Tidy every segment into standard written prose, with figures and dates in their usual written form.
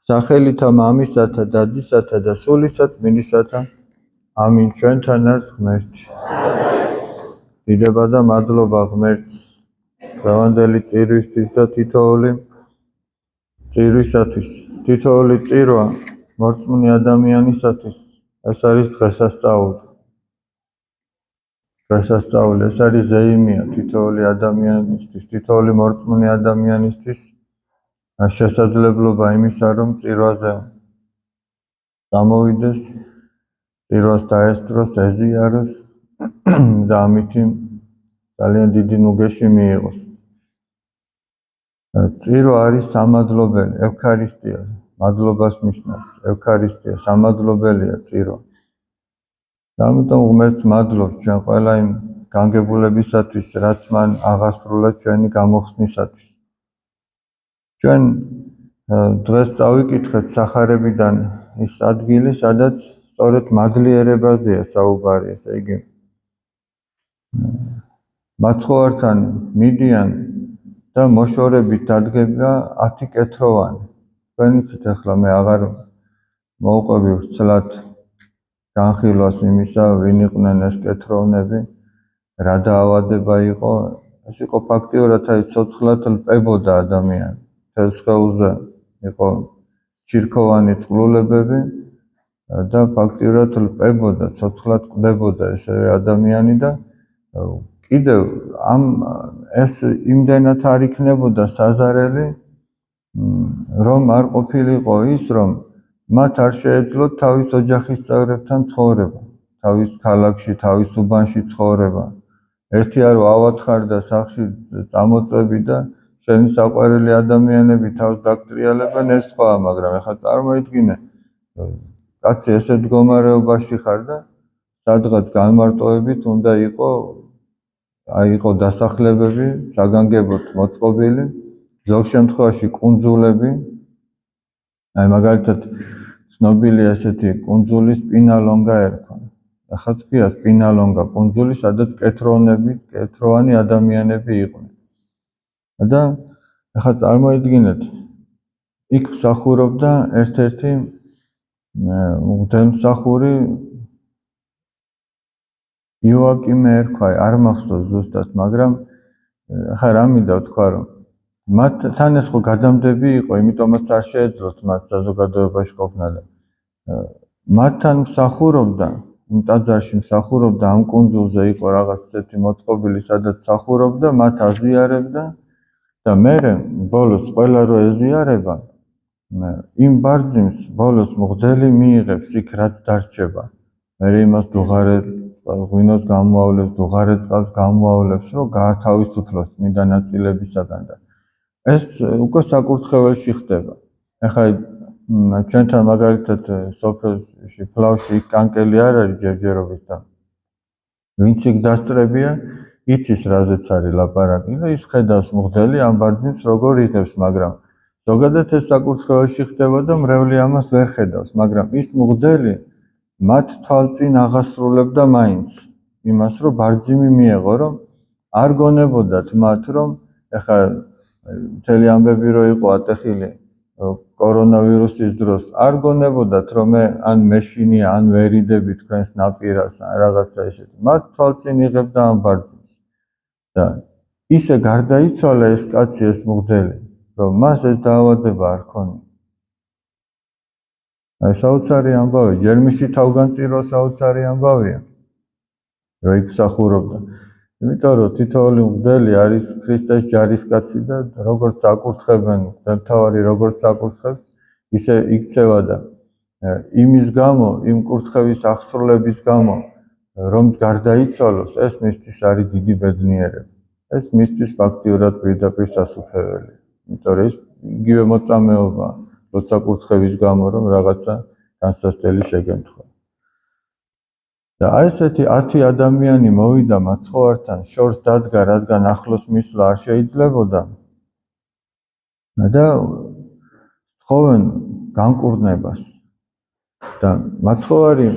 სახელითა მამისათა და ძისათა და სულისა წმინდისათა. ამინ. ჩვენთან არის ღმერთი. დიდება და მადლობა ღმერთს დღევანდელი წირვისთვის და თითოეული წირვისათვის. თითოეული წირვა მორწმუნე ადამიანისათვის ეს არის დღესასწაული. დღესასწაული ეს არის ზეიმია თითოეული ადამიანისთვის, თითოეული მორწმუნე ადამიანისთვის შესაძლებლობა იმისა, რომ წირვაზე გამოვიდეს, წირვას დაესწროს, ეზიაროს და ამითი ძალიან დიდი ნუგეში მიიღოს. წირვა არის სამადლობელი, ევქარისტია, მადლობას ნიშნავს. ევქარისტია სამადლობელია წირვა. ამიტომ ღმერთს მადლობთ ჩვენ ყველა იმ განგებულებისათვის, რაც მან აღასრულა ჩვენი გამოხსნისათვის. ჩვენ დღეს წავიკითხეთ სახარებიდან ის ადგილი, სადაც სწორედ მადლიერებაზეა საუბარი, ესე იგი მაცხოვართან მიდიან და მოშორებით დადგება 10 კეთროვანი. თქვენ იცით ახლა მე აღარ მოვყვები ვრცლად განხილვას იმისა, ვინ იყვნენ ეს კეთროვნები, რა დაავადება იყო. ეს იყო ფაქტიურად აი ცოცხლად ლპებოდა ადამიანი. თელ სხეულზე იყო ჩირქოვანი წყლულებები და ფაქტიურად ლპებოდა, ცოცხლად კვდებოდა ესე ადამიანი და კიდევ ეს იმდენად არ იქნებოდა საზარელი, რომ არ ყოფილიყო ის, რომ მათ არ შეეძლოთ თავის ოჯახის წევრებთან ცხოვრება, თავის ქალაქში, თავის უბანში ცხოვრება. ერთი არ ავათხარ და სახლში წამოწვევი და შენი საყვარელი ადამიანები თავს დაგტრიალებენ, ეს სხვა, მაგრამ ეხლა წარმოიდგინე, კაცი ესე მდგომარეობაში ხარ და სადღაც განმარტოებით უნდა იყო დასახლებები, საგანგებოდ მოწყობილი, ზოგ შემთხვევაში კუნძულები. აი მაგალითად ცნობილი ესეთი კუნძული სპინალონგა ერქვა. ახლა თქვია სპინალონგა კუნძული, სადაც კეთროვანი ადამიანები იყვნენ. და ახლა წარმოიდგინეთ, იქ მსახურობდა ერთ-ერთი მღვდელმსახური იოაკიმე ერქვა, არ მახსოვს ზუსტად, მაგრამ ახლა რა მინდა ვთქვა, რომ მათთან ეს ხო გადამდები იყო, იმიტომაც არ შეეძლოთ მათ საზოგადოებაში ყოფნა და მათთან მსახურობდა, იმ ტაძარში მსახურობდა, ამ კუნძულზე იყო რაღაც ესეთი მოწყობილი, სადაც მსახურობდა, მათ აზიარებდა და მერე ბოლოს ყველა რო ეზიარება, იმ ბარძიმს ბოლოს მღვდელი მიიღებს იქ რაც დარჩება. მერე იმას ღვინოს გამოავლებს, დუღარე წყალს გამოავლებს, რომ გაათავისუფლოს წმინდა ნაწილებისაგან და ეს უკვე საკურთხეველში ხდება. ახლა ჩვენთან მაგალითად სოფელში, ფლავში იქ კანკელი არ არის ჯერჯერობით და ვინც იქ დასწრებია, იცის რაზეც არის ლაპარაკი და ის ხედავს მღვდელი ამ ბარძიმს როგორ იღებს, მაგრამ ზოგადად ეს საკურთხეველში ხდება და მრევლი ამას ვერ ხედავს, მაგრამ ის მღვდელი მათ თვალწინ აღასრულებდა მაინც იმას, რომ ბარძიმი მიეღო, რომ არ გონებოდათ მათ, რომ ეხლა მთელი ამბები რო იყო ატეხილი კორონავირუსის დროს, არ გონებოდათ, რომ მე ან მეშინია, ან ვერიდები თქვენს ნაპირას, ან რაღაცა ისეთი. მათ თვალწინ იღებდა ამ ბარძიმს და ისე გარდაიცვალა ეს კაცი, ეს მღვდელი, რომ მას ეს დაავადება არ ქონია. აი საოცარი ამბავი, ჯერ მისი თავგანწირვა საოცარი ამბავია, რომ იქ მსახურობდა. იმიტომ რომ თითოეული მღვდელი არის ქრისტეს ჯარისკაცი და როგორც აკურთხებენ, მღვდელმთავარი როგორც აკურთხებს, ისე იქცევა და იმის გამო, იმ კურთხევის აღსრულების გამო, რომ გარდაიცვალოს, ეს მისთვის არის დიდი ბედნიერება. ეს მისთვის ფაქტიურად პირდაპირ სასუფეველია. იმიტომ რომ ის იგივე მოწამეობაა, როცა კურთხევის გამო, რომ რაღაცა განსაცდელი შეგემთხვა. და აი ესეთი 10 ადამიანი მოვიდა მაცხოვართან, შორს დადგა, რადგან ახლოს მისვლა არ შეიძლებოდა და თხოვენ განკურნებას. და მაცხოვარი,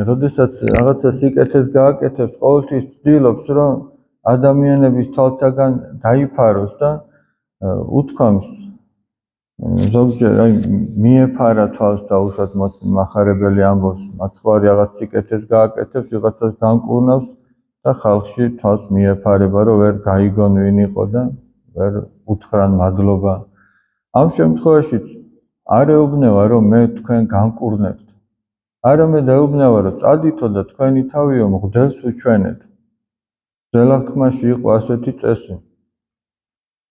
როდესაც რაღაცა სიკეთეს გააკეთებს, ყოველთვის ცდილობს, რომ ადამიანების თვალთაგან დაიფაროს და უთქვამს ზოგჯერ აი მიეფარა თავს და უშოთ მახარებელი ამბობს, მაცხვარი რაღაც სიკეთეს გააკეთებს, ვიღაცას განკურნავს და ხალხში თავს მიეფარება, რომ ვერ გაიგონ ვინ იყო და ვერ უთხრან მადლობა. ამ შემთხვევაშიც არ ეუბნება, რომ მე თქვენ განკურნებთ. არამედ ეუბნება, რომ წადითო და თქვენი თავიო მღვდელს უჩვენეთ. ძველახმაში იყო ასეთი წესი.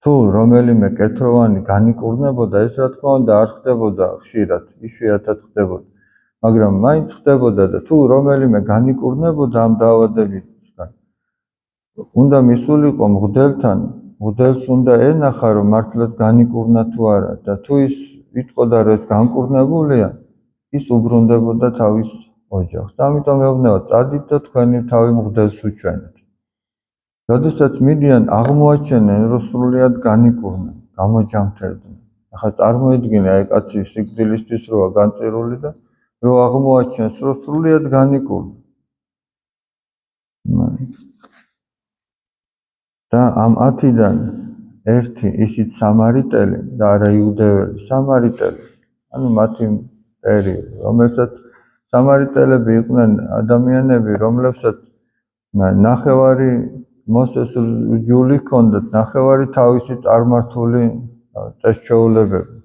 თუ რომელიმე კეთროვანი განიკურნებოდა, ეს რა თქმა უნდა არ ხდებოდა ხშირად, იშვიათად ხდებოდა. მაგრამ მაინც ხდებოდა და თუ რომელიმე განიკურნებოდა ამ დაავადებისგან, უნდა მისულიყო მღვდელთან, მღვდელს უნდა ენახა, რომ მართლაც განიკურნა თუ არა და თუ ის იტყოდა, რომ ეს განკურნებულია, ის უბრუნდებოდა თავის ოჯახს. და ამიტომ ეუბნება, წადით და თქვენი თავი მღვდელს უჩვენეთ. როდესაც მიდიან აღმოაჩენენ, რომ სრულიად განიკურნა, გამოჯამთრდნენ. ახლა წარმოიდგინე, აი კაცი სიკვდილისთვის როა განწირული და რო აღმოაჩენს, რომ სრულიად განიკურნა. და ამ 10-დან ერთი ისიც სამარიტელი და არა იუდეველი, სამარიტელი. ანუ მათი პერიოდი, რომელსაც სამარიტელები იყვნენ ადამიანები, რომლებსაც ნახევარი მოსეს რჯული ჰქონდათ, ნახევარი თავისი წარმართული წესჩვეულებები.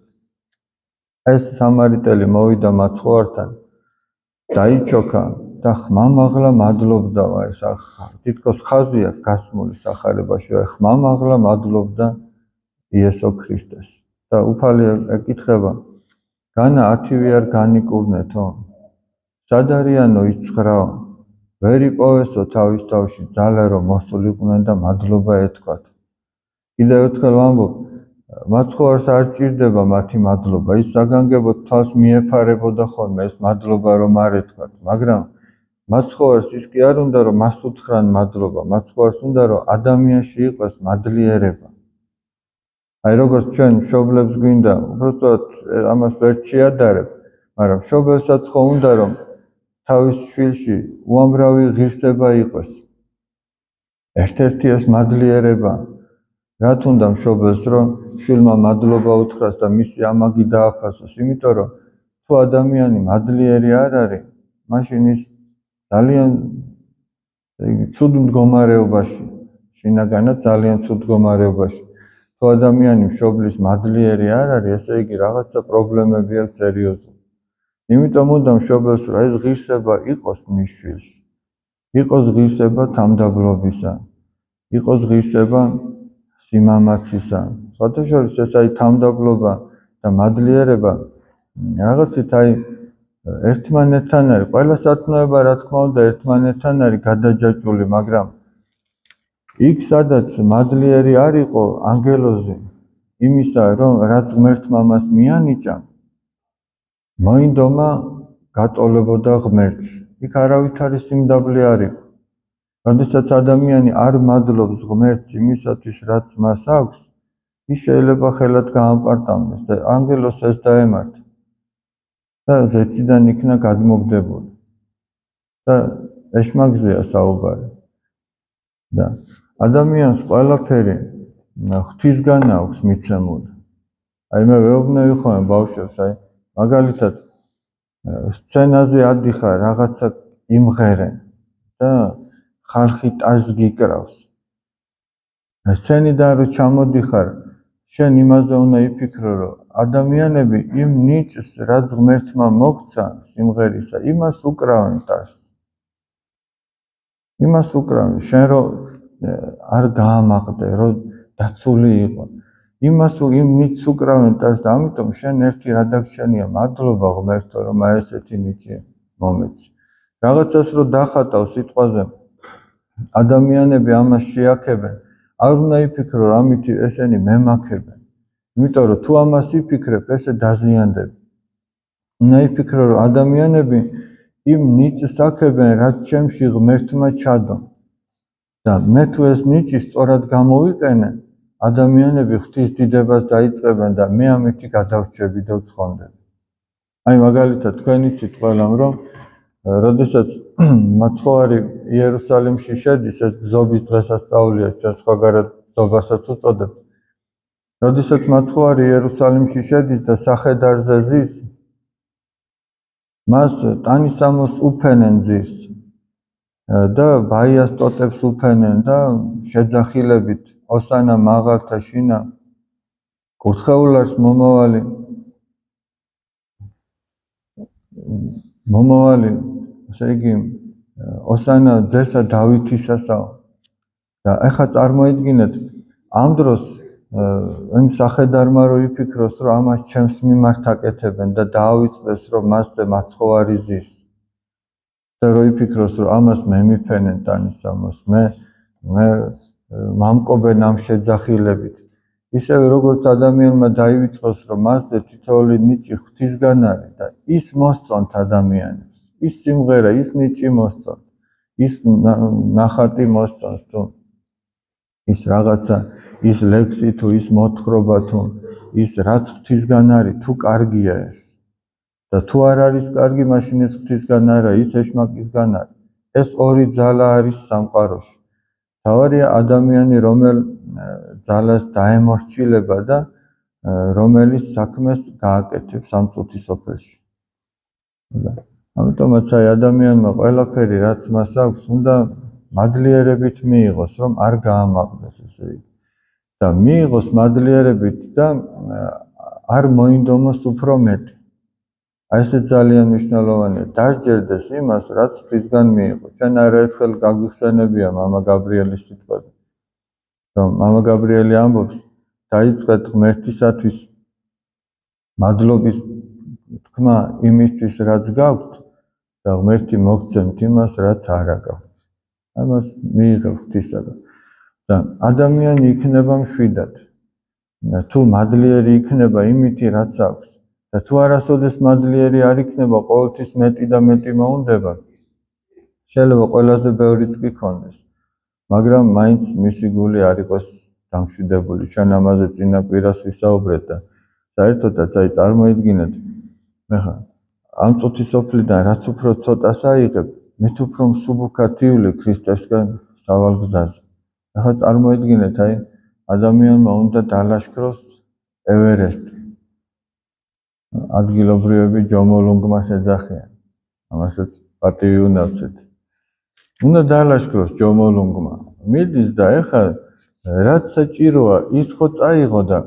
ეს სამარიტელი მოვიდა მაცხოვართან, დაიჩოქა და ხმამაღლა მადლობდა, ეს თითქოს ხაზია გასმული სახარებაში, ხმამაღლა მადლობდა იესო ქრისტეს. და უფალი ეკითხება, განა 10 არ განიკურნეთო? სად არიანო ის 9? ვერ იპოვესო თავის თავში ძალა, რომ მოსულიყვნენ და მადლობა ეთქვათ. კიდევ ერთხელ ვამბობ, მაცხოვარს არ ჭირდება მათი მადლობა, ის საგანგებოდ თავს მიეფარებოდა ხოლმე ეს მადლობა რომ არ ეთქვათ, მაგრამ მაცხოვარს ის კი არ უნდა, რომ მას უთხრან მადლობა, მაცხოვარს უნდა, რომ ადამიანში იყოს მადლიერება. აი როგორც ჩვენ მშობლებს გვინდა, უბრალოდ ამას ვერ შეადარებ, მაგრამ მშობელსაც ხო უნდა, რომ თავის შვილში უამრავი ღირსება იყოს. ერთ-ერთი ეს მადლიერება. რა თუნდა მშობელს, რომ შვილმა მადლობა უთხრას და მისი ამაგი დააფასოს, იმიტომ რომ თუ ადამიანი მადლიერი არ არის, მაშინ ის ძალიან ცუდ მდგომარეობაში, შინაგანად ძალიან ცუდ მდგომარეობაში. თუ ადამიანი მშობლის მადლიერი არ არის, ესე იგი რაღაცა პრობლემები აქვს სერიოზული. იმიტომ უნდა მშობელს, რომ ეს ღირსება იყოს მის შვილში. იყოს ღირსება თამდაბლობისა, იყოს ღირსება სიმამაცისა. სხვათა შორის ეს აი თამდაბლობა და მადლიერება რაღაცით აი ერთმანეთთან არის, ყველა სათნოება რა თქმა უნდა ერთმანეთთან არის გადაჯაჭვული, მაგრამ იქ სადაც მადლიერი არ იყო ანგელოზი იმისა, რომ რაც ღმერთმა მას მიანიჭა, მოინდომა გატოლებოდა ღმერთს. იქ არავითარი სიმდაბლე არ იყო. როდესაც ადამიანი არ მადლობს ღმერთს იმისათვის, რაც მას აქვს, ის შეიძლება ხელად გაამპარტამდეს და ანგელოზს ეს დაემართა. და ზეციდან იქნა გადმოგდებული. და ეშმაკზეა საუბარი. და ადამიანს ყველაფერი ღვთისგან აქვს მიცემული. აი მე ვეუბნები ხოლმე ბავშვებს, აი მაგალითად სცენაზე ადიხარ, რაღაცა იმღერენ და ხალხი ტაშს გიკრავს. სცენიდან რო ჩამოდიხარ, შენ იმაზე უნდა იფიქრო, რომ ადამიანები იმ ნიჭს, რაც ღმერთმა მოგცა სიმღერისა, იმას უკრავენ ტაშს. იმას უკრავენ, შენ რო არ გაამაყდე, რომ დაცული იყო. იმას იმ ნიჭს უკრავენ ტაშს და ამიტომ შენ ერთი რა დაგჩენია, მადლობა ღმერთო, რომ აი ესეთი ნიჭი მომეცი. რაღაცას რო დახატავ სიტყვაზე, ადამიანები ამას შეაქებენ. არ უნდა იფიქრო, რომ ამით ესენი მემაქებენ. იმიტომ რომ თუ ამას იფიქრებ, ესე დაზიანდება. უნდა იფიქრო, რომ ადამიანები იმ ნიჭს აქებენ, რაც ჩემში ღმერთმა ჩადო. და მე თუ ეს ნიჭი სწორად გამოვიყენე, ადამიანები ღვთის დიდებას დაიწყებენ და მე ამითი გადავრჩები და ვცხონდები. აი მაგალითად თქვენ იცით ყველამ, რომ როდესაც მაცხოვარი იერუსალიმში შედის, ეს ბზობის დღესასწაულია, ჩვენ სხვაგანად ბზობასაც უწოდებთ. როდესაც მაცხოვარი იერუსალიმში შედის და სახედარზე ზის, მას ტანისამოს უფენენ ზის და ბაიას ტოტებს უფენენ და შეძახილებით ოსანა მაღალთა შინა კურთხეულარს მომავალი ესე იგი ოსანა ძესა დავითისასაო და ეხლა წარმოიდგინეთ ამ დროს იმ სახედარმა რო იფიქროს რომ ამას ჩემს მიმართ აკეთებენ და დაავიწყდეს რომ მასზე მაცხოვარი ზის და რო იფიქროს რომ ამას მე მიფენენ ტანისამოს მე მამკობენ ამ შეძახილებით ისევე როგორც ადამიანმა დაივიწყოს რომ მასზე თითოეული ნიჭი ღვთისგან არის და ის მოსწონთ ადამიანებს ის სიმღერა ის ნიჭი მოსწონთ ის ნახატი მოსწონთ თუ ის რაღაცა ის ლექსი თუ ის მოთხრობა თუ ის რაც ღვთისგან არის თუ კარგია ეს და თუ არ არის კარგი მაშინ ეს ღვთისგან არა ის ეშმაკისგან არის ეს ორი ძალა არის სამყაროში თავარია ადამიანი რომელ ძალას დაემორჩილება და რომელიც საქმეს გააკეთებს ამ წუთის სოფელში ამიტომაც აი ადამიანმა ყველაფერი რაც მას აქვს უნდა მადლიერებით მიიღოს რომ არ გაამაყდეს ესე იგი და მიიღოს მადლიერებით და არ მოინდომოს უფრო მეტი. აი ესე ძალიან მნიშვნელოვანია. დასჯერდეს იმას, რაც ღვთისგან მიიღო. ჩვენ არაერთხელ გაგვიხსენებია მამა გაბრიელის სიტყვები. რომ მამა გაბრიელი ამბობს, დაიწყეთ ღმერთისათვის მადლობის თქმა იმისთვის, რაც გაქვთ და ღმერთი მოგცემთ იმას, რაც არ გაქვთ. ამას მიიღებ ღვთისაგან. და ადამიანი იქნება მშვიდად. თუ მადლიერი იქნება იმითი, რაც აქვს და თუ არასოდეს მადლიერი არ იქნება, ყოველთვის მეტი და მეტი მოუნდება. შეიძლება ყველაზე ბევრიც კი ქონდეს, მაგრამ მაინც მისი გული არ იყოს დამშვიდებული. ჩვენ ამაზე წინა კვირას ვისაუბრეთ და საერთოდაც აი წარმოიდგინეთ, მეხა ამ წუთის სოფლიდან რაც უფრო ცოტას აიღებ, მით უფრო მსუბუქად ივლი ქრისტესგან სავალ გზაზე. ახლა წარმოიდგინეთ, აი ადამიანმა უნდა დალაშქროს ევერესტი. ადგილობრივები ჯომოლუნგმას ეძახიან. ამასაც პატივი უნდა ვცეთ. უნდა დალაშქროს ჯომოლუნგმა. მიდის და ეხლა რაც საჭიროა, ის ხო წაიღო და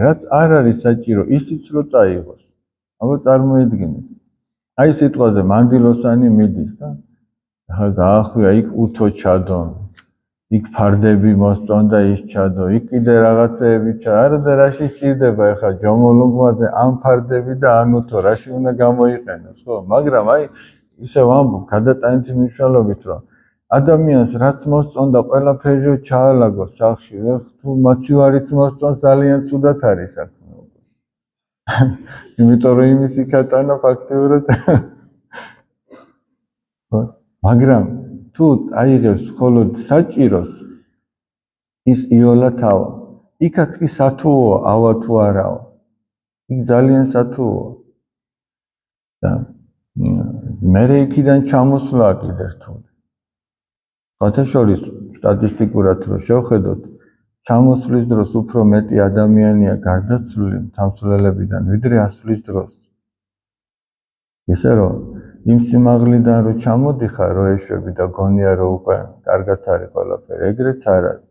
რაც არ არის საჭირო, ისიც რო წაიღოს. აბა წარმოიდგინეთ. აი სიტყვაზე მანდილოსანი მიდის და ახლა გაახვია იქ უთო ჩადო. იქ ფარდები მოსწონ და ის ჩადო, იქ კიდე რაღაცეები ჩადო. არა და რაში სჭირდება ახლა ჯომოლუნგმაზე ამ ფარდები და ამ უთო, რაში უნდა გამოიყენოს, ხო? მაგრამ აი ისე ვამბობ გადატანითი მნიშვნელობით, რომ ადამიანს რაც მოსწონდა ყველაფერი ჩაალაგოს სახში, თუ მოცივარიც მოსწონს ძალიან ცუდად არის საქმე. იმიტომ რომ იმის იქატანა ფაქტიურად. მაგრამ თუ წაიღებს მხოლოდ საჭიროს ის იოლა თავა. იქაც კი სათუოა, ავა თუ არაო. იქ ძალიან სათუოა. და მერე იქიდან ჩამოსვლა კიდე რთული. ხათაშორის სტატისტიკურად რო შევხედოთ, ჩამოსვლის დროს უფრო მეტი ადამიანია გარდაცვლილი მთავრსვლელებიდან, ვიდრე ასვლის დროს. ისე რომ იმ სიმაღლიდან რო ჩამოდიხარ, რო ეშვები და გონია რომ უკვე კარგად არის ყველაფერი, ეგრეც არ არის.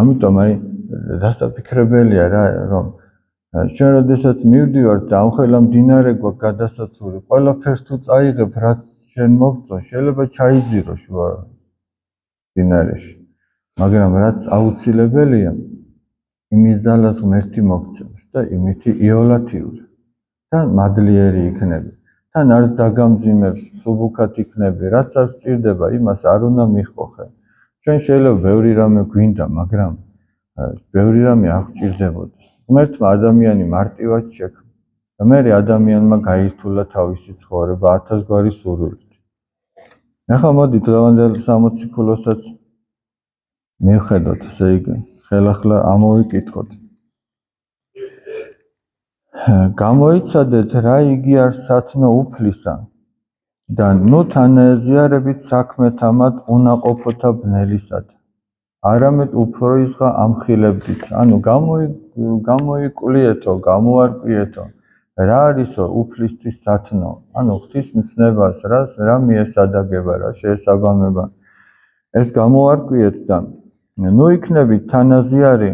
ამიტომ აი დასაფიქრებელია რა, რომ ჩვენ როდესაც მივდივართ და ამხელა მდინარე გვაქვს გადასაცული, ყველაფერს თუ წაიღებ, რაც შენ მოგწონს, შეიძლება ჩაიძირო შუა მდინარეში. მაგრამ რაც აუცილებელია, იმის ძალას ღმერთი მოგცემს და იმითი იოლათიული. თან მადლიერი იქნები. თან არც დაგამძიმებს, სუბუქად იქნები, რაც არ გჭირდება, იმას არ უნდა მიხოხე. ჩვენ შეიძლება ბევრი რამე გვინდა, მაგრამ ბევრი რამე არ გჭირდებოდეს. ღმერთმა ადამიანი მარტივად შექმნა და მერე ადამიანმა გაირთულა თავისი ცხოვრება 1000 გვარი სურვილით. ახლა მოდი დღევანდელ სამოციქულოსაც მივხედოთ, ესე იგი, ხელახლა ამოვიკითხოთ. გამოიცადეთ რა იგი არ სათნო უფლისა და ნუ თანაეზიარებით საქმე თამად უნაყოფოთა ბნელისად. არამედ უფრო იზღა ამხილებდით. ანუ გამოიკვლიეთო, გამოარკვიეთო. რა არისო უფლისთვის სათნო? ანუ ღვთისმცნებას რა მიესადაგება, რა შეესაბამება. ეს გამოარკვიეთ და ნუ იქნებით თანაზიარი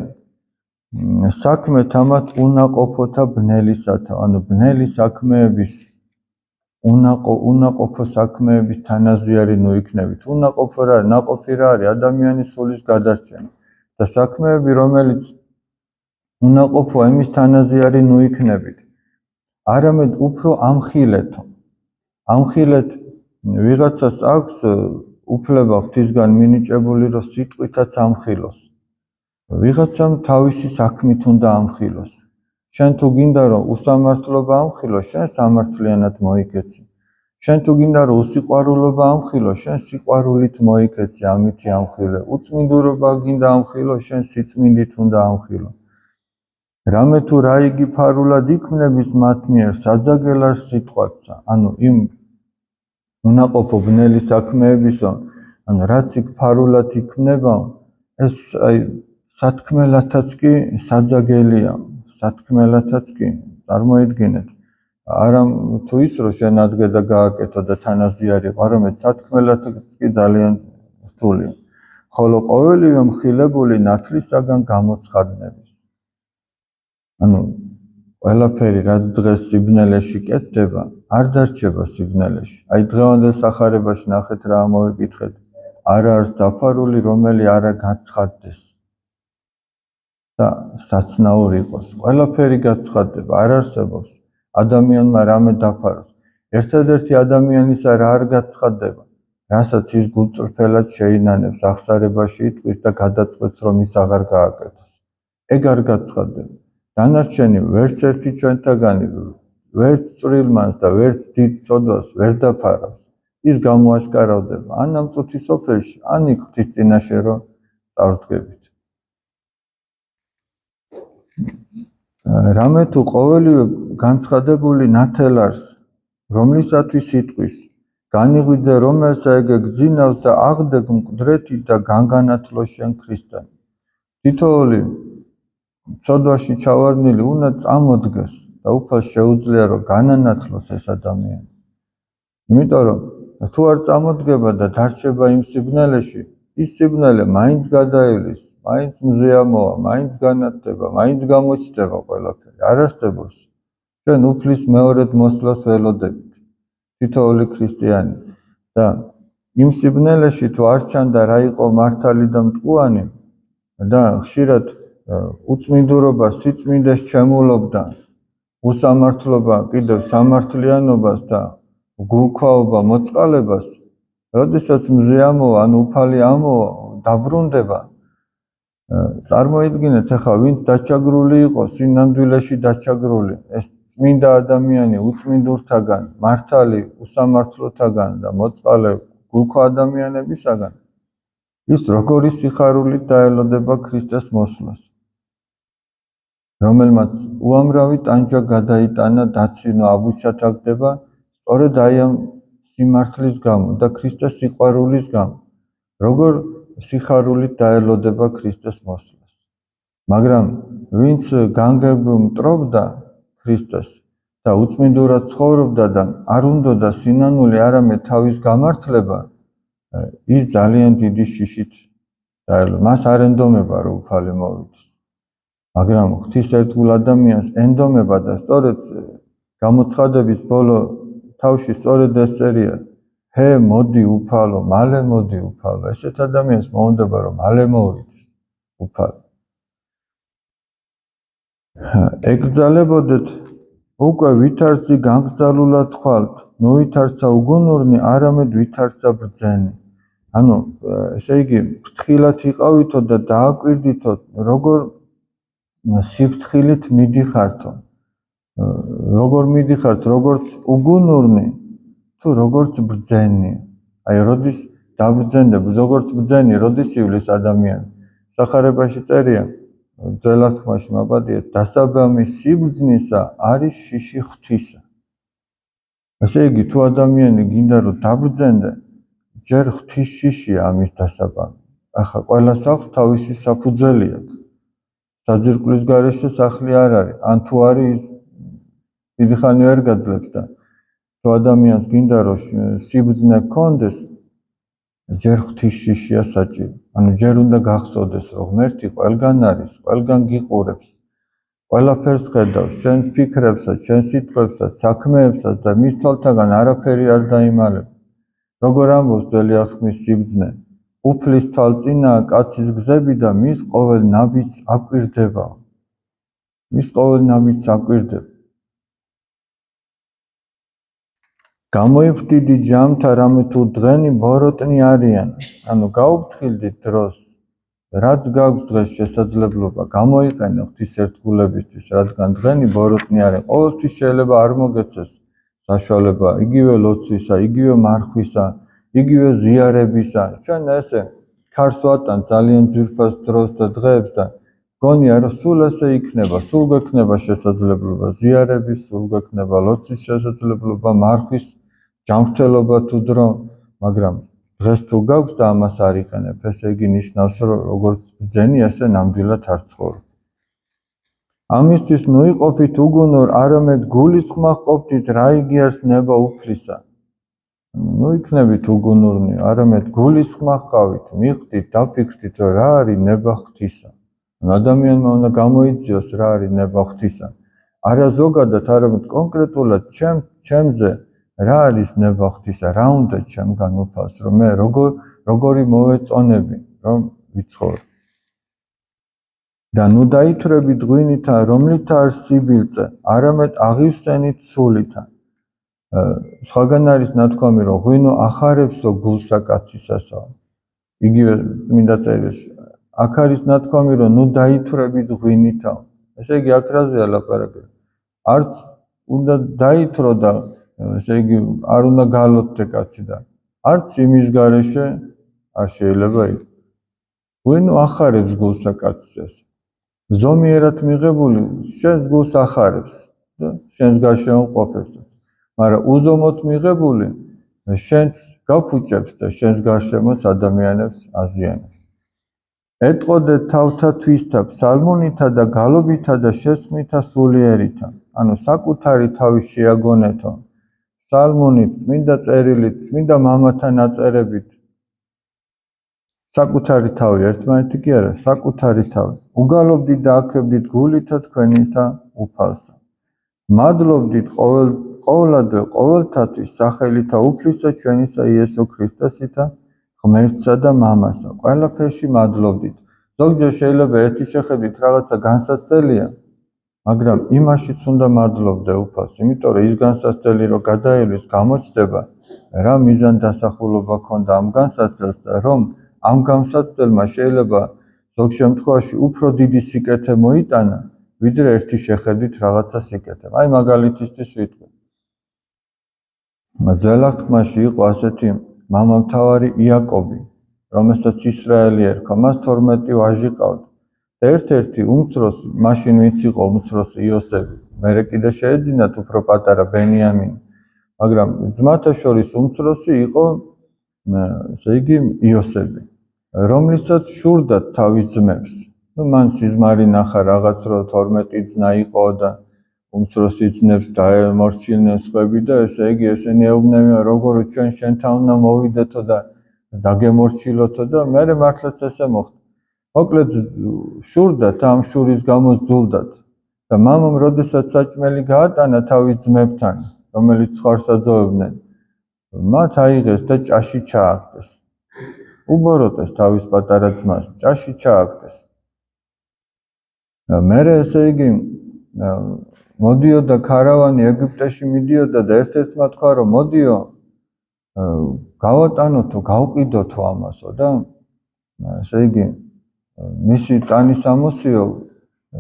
საქმე თამათ უნაყოფოთა ბნელისათა, ანუ ბნელი საქმეების უნაყოფო საქმეების თანაზიარი ნუ იქნებით. უნაყოფო რა, ნაყოფი რა არის ადამიანის სულის გადარჩენა და საქმეები, რომელიც უნაყოფოა, იმის თანაზიარი ნუ იქნებით. არამედ უფრო ამხილეთო. ამხილეთ ვიღაცას აქვს უფლება ღვთისგან მინიჭებული, რომ სიტყვითაც ამხილოს. ვიღაცამ თავისი საქმით უნდა ამხილოს. შენ თუ გინდა რომ უსამართლობა ამხილოს, შენ სამართლიანად მოიქეცი. შენ თუ გინდა რომ usიყვარულობა ამხილოს, შენ სიყვარულით მოიქეცი, ამითი ამხილე. უწმინდურობა გინდა ამხილოს, შენ სიწმინდით უნდა ამხილო. რამე თუ რა იგი ფარულად იქმნების მათ მიერ საძაგელარ სიტყვაცა, ანუ იმ უნაყოფო ბნელი საქმეებისო, ანუ რაც იქ ფარულად იქმნება, ეს სათქმელათაც კი საძაგელია, სათქმელათაც კი წარმოიდგინეთ. არა თუ ის რომ შენ ადგე და გააკეთო და თანაზიარი ყო, არამედ სათქმელათაც კი ძალიან რთულია. ხოლო ყოველივე მხილებული ნათლისაგან გამოცხადნების. ანუ ყველაფერი რაც დღეს სიბნელეში კეთდება, არ დარჩება სიბნელეში. აი დღევანდელ სახარებაში ნახეთ რა მოვიკითხეთ. არა არის დაფარული, რომელი არა გაცხადდეს. და საცნაური იყოს. ყველაფერი გაცხადდება, არ არსებობს ადამიანმა რამე დაფაროს. ერთადერთი ადამიანისა რა არ გაცხადდება, რასაც ის გულწრფელად შეინანებს, აღსარებაში იტყვის და გადაწყვეტს, რომ ის აღარ გააკეთოს. ეგ არ გაცხადდება. დანარჩენი ვერც ერთი ჩვენთაგანი ვერც წვრილმანს და ვერც დიდ ცოდვას ვერ დაფარავს. ის გამოაშკარავდება ან ამ წუთის სოფელში, ან იქ ღვთის წინაშე რომ წავდგებით. რამე თუ ყოველივე განცხადებული ნათელარს, რომლისათვის იტყვის, განიღვიძე რომელსა ეგ გძინავს და აღდეგ მკვდრეთი და განგანათლო შენ ქრისტიანი. თითოეული ცოდვაში ჩავარდნილი უნდა წამოდგეს და უფალ შეუძლია რომ განანათლოს ეს ადამიანი. იმიტომ რომ თუ არ წამოდგება და დარჩება იმ სიბნელეში, ის სიბნელე მაინც გადაივლის, მაინც მზეამოა, მაინც განათდება, მაინც გამოჩნდება ყველაფერი. არ არსებობს. ჩვენ უფლის მეორედ მოსვლას ველოდებით. თითოეული ქრისტიანი და იმ სიბნელეში თუ არ ჩანდა რა იყო მართალი და მტყუანი და ხშირად უწმინდურობა სიწმინდეს ჩემულობდა, უსამართლობა კიდევ სამართლიანობას და გულქვაობა მოწყალებას, როდესაც მზეამოა, ან უფალი ამოა, დაბრუნდება. წარმოიდგინეთ ახლა ვინც დაჩაგრული იყო, სინამდვილეში დაჩაგრული, ეს წმინდა ადამიანი უწმინდურთაგან, მართალი უსამართლოთაგან და მოწყალე გულქვა ადამიანებისაგან, ის როგორი სიხარულით დაელოდება ქრისტეს მოსვლას, რომელმაც უამრავი ტანჯვა გადაიტანა, დაცინო, აბუჩათაგდება, სწორედ აი ამ სიმართლის გამო და ქრისტეს სიყვარულის გამო, როგორ სიხარულით დაელოდება ქრისტეს მოსვლას. მაგრამ ვინც განგებულ მტრობდა ქრისტეს და უწმინდურად ცხოვრობდა და არ უნდოდა სინანული, არამედ თავის გამართლება, ის ძალიან დიდი შიშით დაელოდა. მას არ ენდომება რომ უფალი მოვიდეს. მაგრამ ღვთის ერთგულ ადამიანს ენდომება და სწორედ გამოცხადების ბოლო თავში სწორედ ეს წერია, ჰე მოდი უფალო, მალე მოდი უფალო. ესეთ ადამიანს მოუნდება რომ მალე მოვიდეს უფალი. ეკრძალებოდეთ უკვე ვითარცი განგრძალულად ხვალთ, ნუ ვითარცა უგუნურნი, არამედ ვითარცა ბრძენი. ანუ ესე იგი ფრთხილად იყავითო და დააკვირდითო, როგორ სიფრთხილით მიდიხართო. როგორ მიდიხართ, როგორც უგუნურნი თუ როგორც ბრძენი. აი როდის დაბრძენდებ, როგორც ბრძენი, როდის ივლის ადამიანი. სახარებაში წერია, ძველათქმაში მაბადიეთ, დასაბამი სიბრძნისა არის შიში ღვთისა. ესე იგი თუ ადამიანი გინდა რომ დაბრძენდე, ჯერ ღვთის შიშია ამის დასაბამი. ახლა ყველას აქვს თავისი საფუძველი აქვს. საძირკვლის გარეშე სახლი არ არის, ან თუ არის დიდი ხანი ვერ გაძლებს და თუ ადამიანს გინდა რომ სიბრძნე გქონდეს, ჯერ ღვთისშიშია საჭირო. ანუ ჯერ უნდა გახსოვდეს რომ ღმერთი ყველგან არის, ყველგან გიყურებს, ყველაფერს ხედავს, შენ ფიქრებსაც, შენ სიტყვებსაც, საქმეებსაც და მის თვალთაგან არაფერი არ დაიმალება. როგორ ამბობს ძველი აღთქმის სიბრძნე, უფლის თვალწინაა კაცის გზები და მის ყოველ ნაბიჯს აკვირდება. მის ყოველ ნაბიჯს აკვირდება. გამოიფდიდი ჯამთა რამე თუ დღენი ბოროტნი არიან. ანუ გაუფრთხილდით დროს, რაც გაქვს დღეს შესაძლებლობა, გამოიყენე ღვთისერთგულებისთვის, რადგან დღენი ბოროტნი არიან. ყოველთვის შეიძლება არ მოგეცეს საშუალება, იგივე ლოცვისა, იგივე მარხვისა, იგივე ზიარებისა. ჩვენ ესე ქარს ვატანთ ძალიან ძვირფას დროს და დღეებს და გონია რომ სულ ესე იქნება, სულ გვექნება შესაძლებლობა ზიარების, სულ გვექნება ლოცვის შესაძლებლობა, მარხვის ჯანმრთელობა თუ დრო, მაგრამ დღეს თუ გაქვს და ამას არ იყენებ, ესე იგი ნიშნავს რომ როგორც ბრძენი, ესე ნამდვილად არ ცხოვრობ. ამისთვის ნუიყოფით უგუნურ, არამედ გულის ხმა ყოფდით, რა იგიას ნება უფლისა. ნუ იქნებით უგუნურნი, არამედ გულის ხმა ხავით, მიხვდით, დაფიქრდით, რომ რა არის ნება ღვთისა. ადამიანმა უნდა გამოიძიოს რა არის ნება ღვთისა. არა ზოგადად, არამედ კონკრეტულად ჩემზე რა არის ნება ღვთისა, რა უნდა ჩემგან უფალს, რომ მე როგორი მოვეწონები, რომ ვიცხოვრო. და ნუ დაითვრებით ღვინითა, რომლით არ სიბილწე, არამედ აღივსენით სულითა. სხვაგან არის ნათქვამი, რომ ღვინო ახარებსო გულსა კაცისასა. იგივე წმინდა წერილში. აქ არის ნათქვამი, რომ ნუ დაითვრებით ღვინითა. ესე იგი აქ რაზეა ლაპარაკი? არც უნდა დაითრო და ესე იგი არ უნდა გალოცდე კაცი და არც იმის გარეშე არ შეიძლება იყოს. ღვინო ახარებს გულსა კაცისას. ზომიერად მიღებული შენს გულს ახარებს და შენს გარშემო ყოფებს. მაგრამ უზომოდ მიღებული შენს გაფუჭებს და შენს გარშემოც ადამიანებს აზიანებს. ეტყოდეთ თავთა თვისთა ფსალმუნითა და გალობითა და შესხმითა სულიერითა. ანუ საკუთარი თავი შეაგონეთო ფსალმუნით, წმინდა წერილით, წმინდა მამათა ნაწერებით. საკუთარი თავი, ერთმანეთი კი არა, საკუთარი თავი. უგალობდით და აქებდით გულითა თქვენითა უფალსა. მადლობდით ყოვლადვე ყოველთათვის სახელითა უფლისა ჩვენისა იესო ქრისტესითა ღმერთსა და მამასა. ყველაფერში მადლობდით. ზოგჯერ შეიძლება ერთი შეხედვით რაღაცა განსაცდელია, მაგრამ იმაშიც უნდა მადლობდე უფალს, იმიტომ რომ ის განსაცდელი რომ გადაელის, გამოჩნდება რა მიზან დასახულობა ქონდა ამ განსაცდელს და რომ ამ განსაცდელმა შეიძლება ზოგ შემთხვევაში უფრო დიდი სიკეთე მოიტანა, ვიდრე ერთი შეხედვით რაღაცა სიკეთე. აი მაგალითისთვის ვიტყვი. ძველ აღთქმაში იყო ასეთი მამამთავარი იაკობი, რომელსაც ისრაელი ერქვა, მას 12 ვაჟი ყავდა. ერთ-ერთი უმცროსი, მაშინ ვინც იყო უმცროსი იოსები, მერე კიდე შეეძინათ უფრო პატარა ბენიამინი, მაგრამ ძმათა შორის უმცროსი იყო ესე იგი იოსები, რომლიცაც შურდათ თავის ძმებს. მან სიზმარი ნახა რაღაც რომ 12 ძნა იყო და უმცროსი ძნებს დაემორჩილნენ სხვები და ესე იგი ესენი ეუბნებიან როგორ ჩვენ შენთან უნდა მოვიდეთო და დაგემორჩილოთო და მერე მართლაც ესე მოხდა. მოკლედ შურდათ, ამ შურის გამო ზულდათ და მამამ როდესაც საჭმელი გაატანა თავის ძმებთან, რომელიც ცხარს აძოვებდნენ, მათ აიღეს და ჭაში ჩააგდეს. უბოროტეს თავის პატარა ძმას, ჭაში ჩააგდეს. მერე ესე იგი მოდიოდა ქარავანი ეგვიპტეში მიდიოდა და ერთ-ერთმა თქვა რომ მოდიო გავატანოთო, გავყიდოთო ამასო და ესე იგი მისი ტანის ამოსიო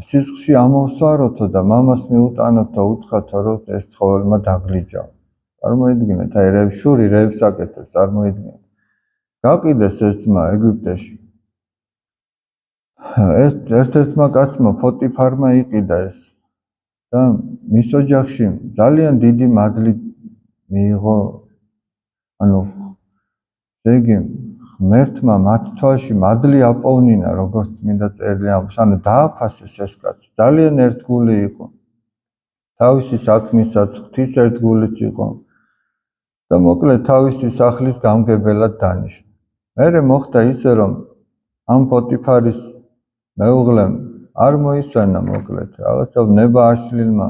სისხლში ამოვსვაროთო და მამას მიუტანოთო, უთხრათო რომ ეს ცხოველმა დაგლიჯავ. წარმოიდგინეთ, აი შური რეებს აკეთებს, წარმოიდგინეთ. გაყიდეს ეს ძმა ეგვიპტეში. ერთ-ერთმა კაცმა ფოტიფარმა იყიდა ეს და მის ოჯახში ძალიან დიდი მადლი მიიღო, ანუ ესე იგი ღმერთმა მათ თვალში მადლი აპოვნინა, როგორც წმინდა წერილი ამბობს, ანუ დააფასეს ეს კაცი, ძალიან ერთგული იყო. თავისი საქმისაც ღვთის ერთგულიც იყო და მოკლედ თავისი სახლის გამგებელად დანიშნა. მერე მოხდა ისე, რომ ამ პოტიფარის მეუღლემ არ მოისვენა მოკლედ, რაღაცა ნება აშლილმა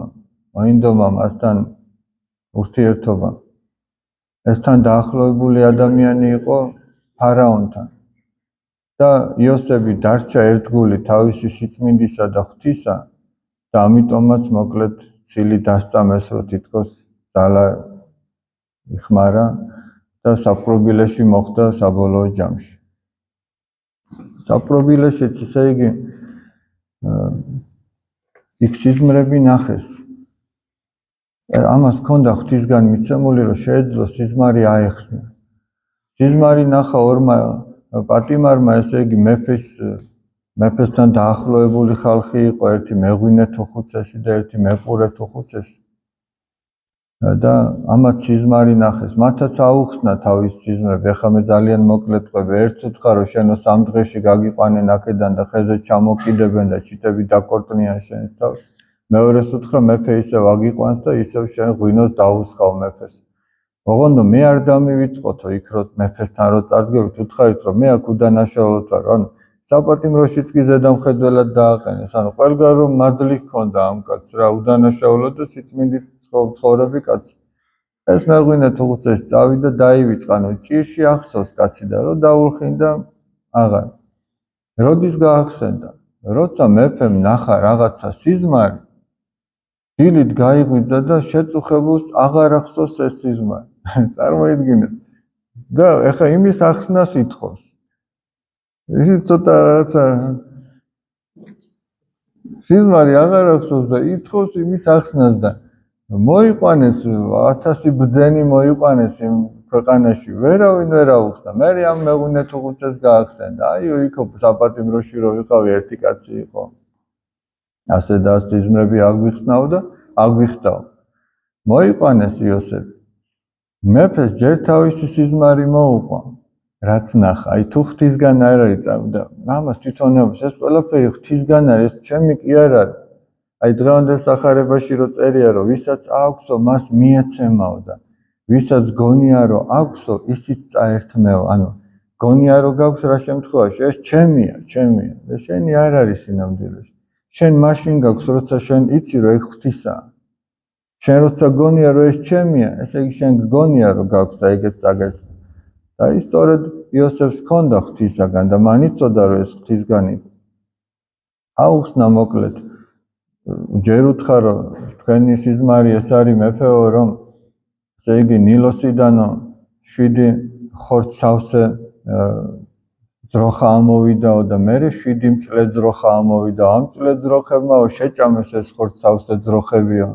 მოინდომა მასთან ურთიერთობა. ეს თან დაახლოებული ადამიანი იყო ფარაონთან და იოსები დარჩა ერთგული თავისი სიწმინდისა და ღვთისა და ამიტომაც მოკლედ ცილი დასწამეს, რომ თითქოს ძალა იხმარა და საპყრობილეში მოხვდა საბოლოო ჯამში. საპყრობილეშიც ესე იგი იქ სიზმრები ნახეს. ამას ჰქონდა ღვთისგან მიცემული, რომ შეეძლო სიზმარი აეხსნა. სიზმარი ნახა ორმა პატიმარმა, ესე იგი მეფესთან დაახლოებული ხალხი იყო, ერთი მეღვინე თუხუცესი და ერთი მეყურე თუხუცესი. და ამათ სიზმარი ნახეს, მათაც აუხსნა თავის სიზმრები. ეხლა მე ძალიან მოკლედ ყვები, ერთს უთხრა, რომ შენო 3 დღეში გაგიყვანენ აქედან და ხეზე ჩამოკიდებენ და ჩიტები დაკორტნიან შენს თავს. მეორეს უთხრა, მეფე ისევ აგიყვანს და ისევ შენ ღვინოს დაუსხავ მეფეს. ოღონდ მე არ დამივიწყოთო იქ რომ მეფესთან რო წარდგებით, უთხარით რომ მე აქ უდანაშაულოდ ვარ, ანუ საპატიმროშიც კი ზედამხედველად დააყენეს, ანუ ყველგან რომ მადლი ჰქონდა ამ კაცს რა, უდანაშაულოდ და სიწმინდით ცხოვრები კაცი. ეს მეღვინე თუხუცესი წავიდა დაივიწყა, ანუ ჭირში ახსოვს კაცი და რომ დაულხინდა აღარ. როდის გაახსენდა? როცა მეფემ ნახა რაღაცა სიზმარი, დილით გაიღვიძა და შეწუხებულს აღარ ახსოვს ეს სიზმარი. წარმოიდგინეთ. და ეხა იმის ახსნას ითხოვს. ისიც ცოტა რაღაცა სიზმარი აღარ ახსოვს და ითხოვს იმის ახსნას და მოიყვანეს 1000 ბძენი მოიყვანეს იმ ქვეყანაში, ვერავინ ვერ აუხსნა. მე ამ მეღვინე თუხუცეს გაახსენდა. აი იქ საპატიმროში რო ვიყავი, ერთი კაცი იყო. ასე და სიზმრები აგვიხსნაო და აგვიხტაო. მოიყვანეს იოსები. მეფეს ჯერ თავისი სიზმარი მოუყვა, რაც ნახა. აი თუ ღვთისგან არ არის და ამას თვითონ ემოს, ეს ყველაფერი ღვთისგან არის, ეს ჩემი კი არ არის. აი დღევანდელ სახარებაში რო წერია, რომ ვისაც აქვსო, მას მიეცემაო და ვისაც გონია, რომ აქვსო, ისიც წაერთმეო. ანუ გონია, რომ გაქვს რა შემთხვევაში, ეს ჩემია. და შენი არ არის სინამდვილეში. შენ მაშინ გაქვს, როცა შენ იცი, რომ ეგ ღვთისაა. შენ როცა გონია, რომ ეს ჩემია, ესე იგი შენ გგონია, რომ გაქვს და ეგეც წაგერთმე. და ის სწორედ იოსებს ჰქონდა ღვთისაგან და მან იცოდა, რომ ეს ღვთისგან იყო. აუხსნა მოკლედ. ჯერ უთხრა, რომ თქვენი სიზმარი ეს არის მეფეო, რომ ესე იგი ნილოსიდანო 7 ხორცსავსე ძროხა ამოვიდაო და მერე 7 მწლე ძროხა ამოვიდა. ამ მწლე ძროხებმაო შეჭამეს ეს ხორცსავსე ძროხებიო.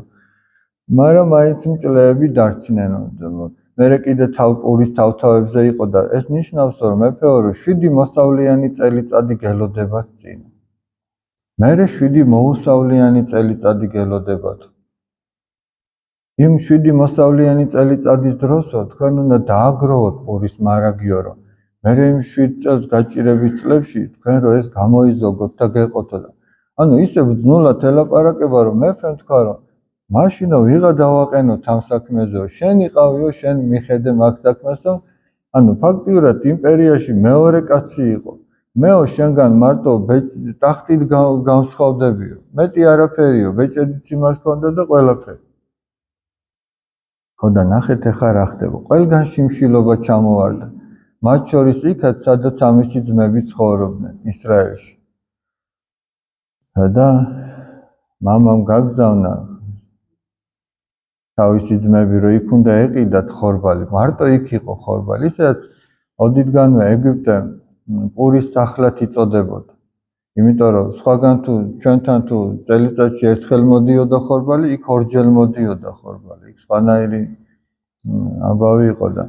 მაგრამ მაინც მწლეები დარჩნენო. მერე კიდე პურის თავთავებზე იყო და ეს ნიშნავს, რომ მეფეო, რომ 7 მოსავლიანი წელიწადი გელოდებათ წინ. მერე 7 მოუსავლიანი წელიწადი გელოდებათ. იმ 7 მოსავლიანი წელიწადის დროსო თქვენ უნდა დააგროვოთ პურის მარაგიო, რომ მერე იმ 7 წელს გაჭირების წლებში თქვენ რო ეს გამოიზოგოთ და გეყოთო. ანუ ისე ბრძნულად ელაპარაკება, რომ მეფემ თქვა, რომ მაშინო ვიღა დავაყენოთ ამ საქმეზეო, შენ იყავიო, შენ მიხედე მაგ საქმესო. ანუ ფაქტიურად იმპერიაში მეორე კაცი იყო. მეო შენგან მარტო ტახტით გავსხავდებიო. მეტი არაფერიო, ბეჭედიც იმას ჰქონდა და ყველაფერი. ხო და ნახეთ ახლა რა ხდება. ყველგან შიმშილობა ჩამოვარდა. მათ შორის იქაც, სადაც ამისი ძმები ცხოვრობდნენ, ისრაელში. და მამამ გაგზავნა თავისი ძმები, რომ იქ უნდა ეყიდათ ხორბალი. მარტო იქ იყო ხორბალი. ისედაც ოდითგანვე ეგვიპტე პურის სახლად იწოდებოდა. იმიტომ რომ სხვაგან თუ ჩვენთან თუ წელიწადში ერთხელ მოდიოდა ხორბალი, იქ ორჯერ მოდიოდა ხორბალი. იქ სხვანაირი ამბავი იყო და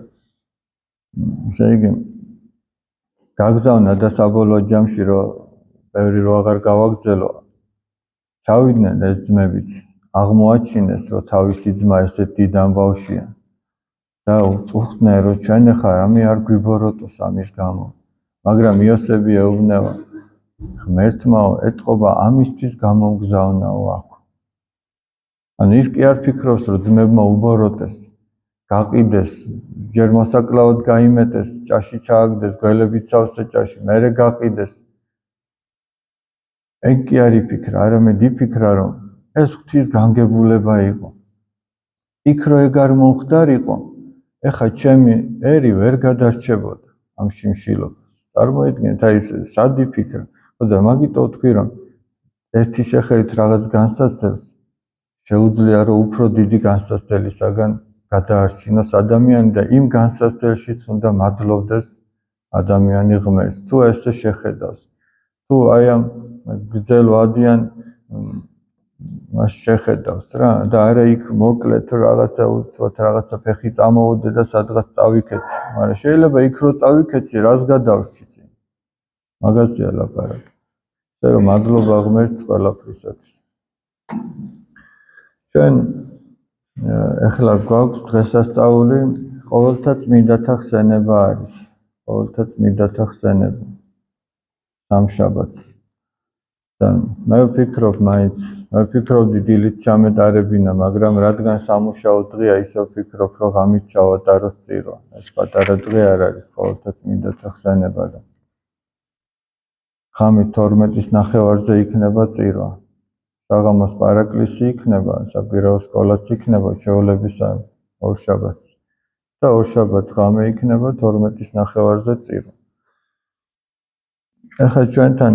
ესე იგი გაგზავნა და საბოლოო ჯამში რომ ბევრი რო აღარ გავაგრძელო, ჩავიდნენ ეს ძმებიც. აღმოაჩინეს, რომ თავისი ძმა ესეთ დიდ ამბავშია. და უწუხდნენ რომ ჩვენ ახლა რამე არ გვიბოროტოს ამის გამო. მაგრამ იოსები ეუბნება ღმერთმაო ეთყობა ამისთვის გამომგზავნაო აქ. ანუ ის კი არ ფიქრობს რომ ძმებმა უბოროტეს, გაყიდეს, ჯერ მოსაკლაოდ გაიმეტეს, ჭაში ჩააგდეს, გველებით სავსე ჭაში, მერე გაყიდეს. ეგ კი არ იფიქრა, არამედ იფიქრა რომ ეს ღვთის განგებულება იყო. იქ რო ეგ არ მომხდარიყო, ეხა ჩემი ერი ვერ გადარჩებოდა ამ შიმშილობას. წარმოიდგინეთ, აი ეს სად იფიქრა, ხოდა მაგიტო ვთქვი რომ ერთი შეხედვით რაღაც განსაცდელს შეუძლია რომ უფრო დიდი განსაცდელისაგან გადაარჩინოს ადამიანი და იმ განსაცდელშიც უნდა მადლობდეს ადამიანი ღმერთს. თუ ესე შეხედავს, თუ აი ამ გრძელ ვადიან მას შეხედავს რა და არა იქ მოკლედ რაღაცა უცბად რაღაცა ფეხი წამოუდე და სადღაც წავიქეცი, მაგრამ შეიძლება იქ რო წავიქეცი, რას გადავრჩი წინ. მაგაზია ლაპარაკი. ესე რომ მადლობა ღმერთს ყველაფრისათვის. ჩვენ ეხლა გვაქვს დღესასწაული ყოველთა წმინდათა ხსენება არის. ყოველთა წმინდათა ხსენება. სამშაბათს. და მე ვფიქრობ მაინც, მე ვფიქრობდი დილით ჩამეტარებინა, მაგრამ რადგან სამუშაო დღეა, ისე ვფიქრობ, რომ ღამით ჩავატაროთ წირვა. ეს პატარა დღე არ არის ყოველთა წმინდათა ხსენება და ღამით 12-ის ნახევარზე იქნება წირვა. საღამოს პარაკლისი იქნება, საკვირაო სკოლაც იქნება, ჩვეულებისა ორშაბათს. და ორშაბათ ღამე იქნება 12-ის ნახევარზე წირვა. ახლა ჩვენთან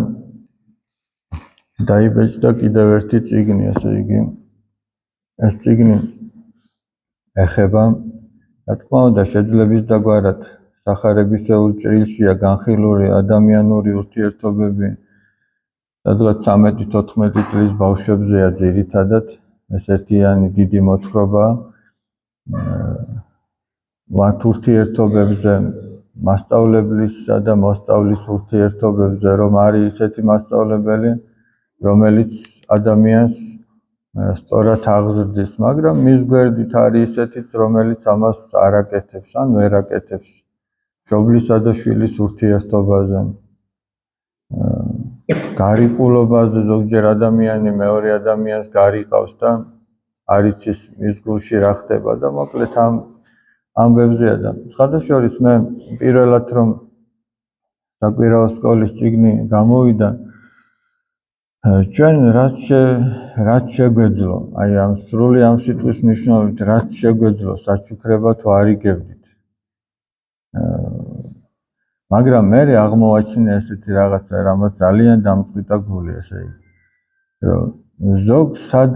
დაიბეჭდა კიდევ ერთი წიგნი, ასე იგი. ეს წიგნი ეხება, რა თქმა უნდა, შეძლების დაგვარად სახარებისეულ ჭრილშია განხილული ადამიანური ურთიერთობები. სადღაც 13-14 წლის ბავშვებზეა ძირითადად, ეს ერთიანი დიდი მოთხრობაა. მათ ურთიერთობებზე, მასწავლებლისა და მოსწავლის ურთიერთობებზე, რომ არის ისეთი მასწავლებელი, რომელიც ადამიანს სწორად აღზრდის, მაგრამ მის გვერდით არის ისეთიც, რომელიც ამას არ აკეთებს, ან ვერ აკეთებს. მშობლისა და შვილის ურთიერთობაზე, გარიყულობაზე, ზოგჯერ ადამიანი მეორე ადამიანს გარიყავს და არ იცის მის გულში რა ხდება და მოკლედ ამ ამბებზეა და სხვადასხვა მე პირველად რომ საკვირაო სკოლის წიგნი გამოვიდა, ჩვენ რაც შეგვეძლო, აი ამ სრული ამ სიტყვის მნიშვნელობით რაც შეგვეძლო საჩუქრება თუ არ იგებდით. მაგრამ მე აღმოვაჩინე ესეთი რაღაცა, რამაც ძალიან დამწყვიტა გული, ესე იგი. რომ ზოგს სად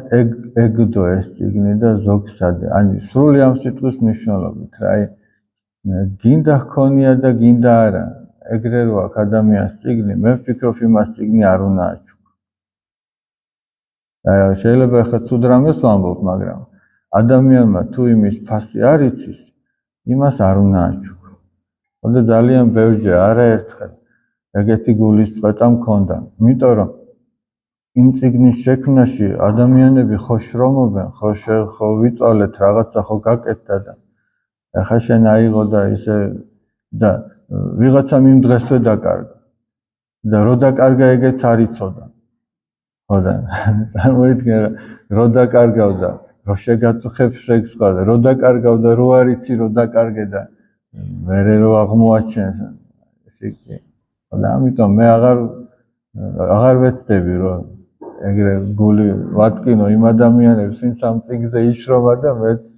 ეგდო ეს წიგნი და ზოგს სად, ანუ სრული ამ სიტყვის მნიშვნელობით, რა, აი გინდა ჰქონია და გინდა არა, ეგრე რო აქ ადამიანს წიგნი, მე ვფიქრობ იმას წიგნი არ უნდა აჩუქო. შეიძლება ახლა ცუდ რამეს ვამბობ, მაგრამ ადამიანმა თუ იმის ფასი არ იცის, იმას არ უნდა აჩუქო. და ძალიან ბევრჯერ არაერთხელ ეგეთი გულის წყვეტა მქონდა, იმიტომ რომ იმ წიგნის შექმნაში ადამიანები ხო შრომობენ, ხო ვიწვალეთ რაღაცა ხო გაკეთდა და ახლა შენ აიღო და ისე და ვიღაცამ იმ დღესვე დაკარგა. და რო დაკარგა ეგეც არ იცოდა. ხო და წარმოიდგინე რო დაკარგავ და რო შეგაწუხებს ეგ სხვა და რო დაკარგავ და რო არ იცი რო დაკარგე და მერე რო აღმოაჩენს ესე იგი. და ამიტომ მე აღარ ვეცდები რომ ეგრე გული ვატკინო იმ ადამიანებს, ვინც ამ წიგნზე იშრომა და მეც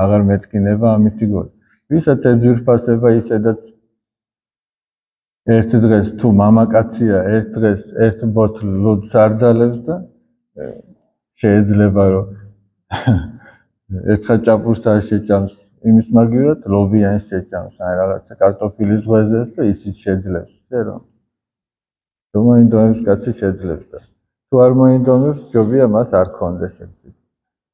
აღარ მეთკინება ამითი გული. ვისაც ეძვირფასება ისედაც ერთ დღეს თუ მამაკაცია, ერთ დღეს ერთ ბოთლ ლუდს არ დალევს და შეიძლება რომ ერთხელ ჭაპურს არ შეჭამს იმის მაგივრად ლობიანს შეჭამს, ან რაღაცა კარტოფილის ზღვეზეს და ისიც შეძლებს, რომ მოინდომებს კაცი შეძლებს და თუ არ მოინდომებს, ჯობია მას არ ქონდეს ეგ წიგნი.